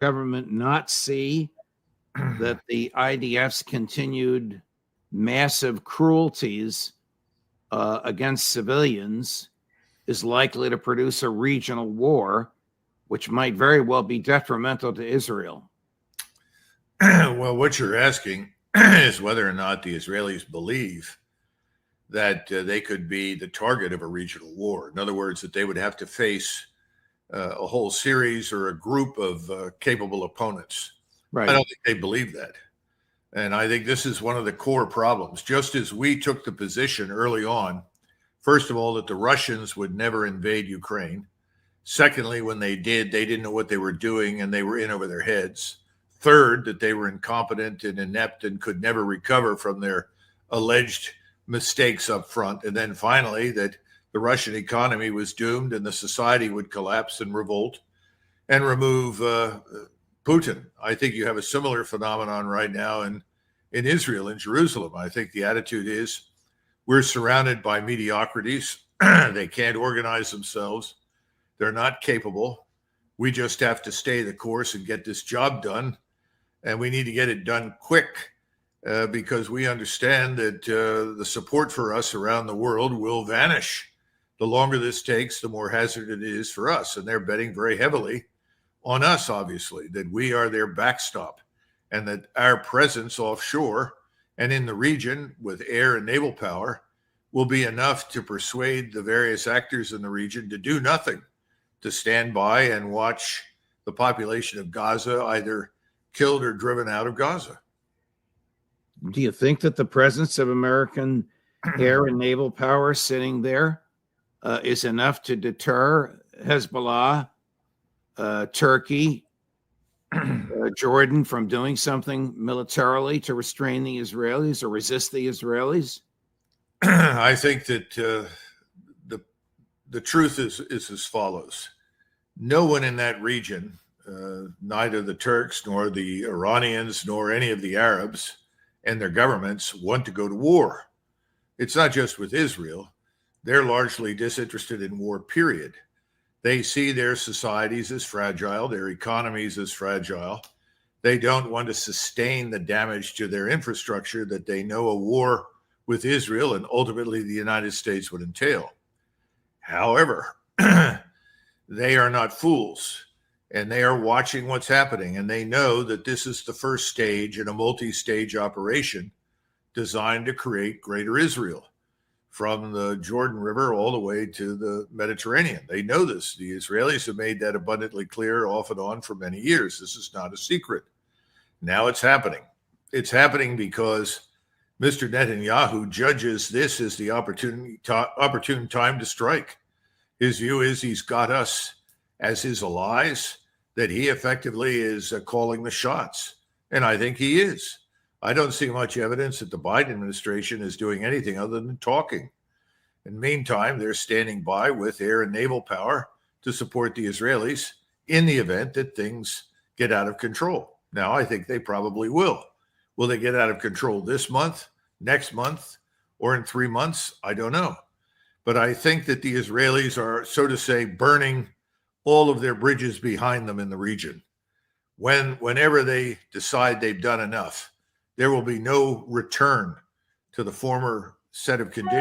government not see that the IDF's continued massive cruelties against civilians is likely to produce a regional war, which might very well be detrimental to Israel? Well, what you're asking is whether or not the Israelis believe that they could be the target of a regional war. In other words, that they would have to face a whole series or a group of capable opponents. Right. I don't think they believe that. And I think this is one of the core problems. Just as we took the position early on, first of all, that the Russians would never invade Ukraine. Secondly, when they did, they didn't know what they were doing and they were in over their heads. Third, that they were incompetent and inept and could never recover from their alleged mistakes up front. And then finally, that the Russian economy was doomed and the society would collapse and revolt and remove Putin. I think you have a similar phenomenon right now in Israel, in Jerusalem. I think the attitude is we're surrounded by mediocrities. They can't organize themselves. They're not capable. We just have to stay the course and get this job done. And we need to get it done quick because we understand that the support for us around the world will vanish. The longer this takes, the more hazard it is for us. And they're betting very heavily on us, obviously, that we are their backstop and that our presence offshore and in the region with air and naval power will be enough to persuade the various actors in the region to do nothing, to stand by and watch the population of Gaza either killed or driven out of Gaza. Do you think that the presence of American air and naval power sitting there is enough to deter Hezbollah, Turkey, Jordan from doing something militarily to restrain the Israelis or resist the Israelis? I think that the truth is as follows. No one in that region, neither the Turks nor the Iranians nor any of the Arabs and their governments want to go to war. It's not just with Israel. They're largely disinterested in war, period. They see their societies as fragile, their economies as fragile. They don't want to sustain the damage to their infrastructure that they know a war with Israel and ultimately the United States would entail. However, they are not fools, and they are watching what's happening, and they know that this is the first stage in a multi-stage operation designed to create greater Israel from the Jordan River all the way to the Mediterranean. They know this. The Israelis have made that abundantly clear off and on for many years. This is not a secret. Now it's happening. It's happening because Mr. Netanyahu judges this as the opportune time to strike. His view is he's got us as his allies, that he effectively is calling the shots. And I think he is. I don't see much evidence that the Biden administration is doing anything other than talking. In the meantime, they're standing by with air and naval power to support the Israelis in the event that things get out of control. Now, I think they probably will. Will they get out of control this month, next month, or in 3 months? I don't know. But I think that the Israelis are, so to say, burning all of their bridges behind them in the region. Whenever they decide they've done enough, there will be no return to the former set of conditions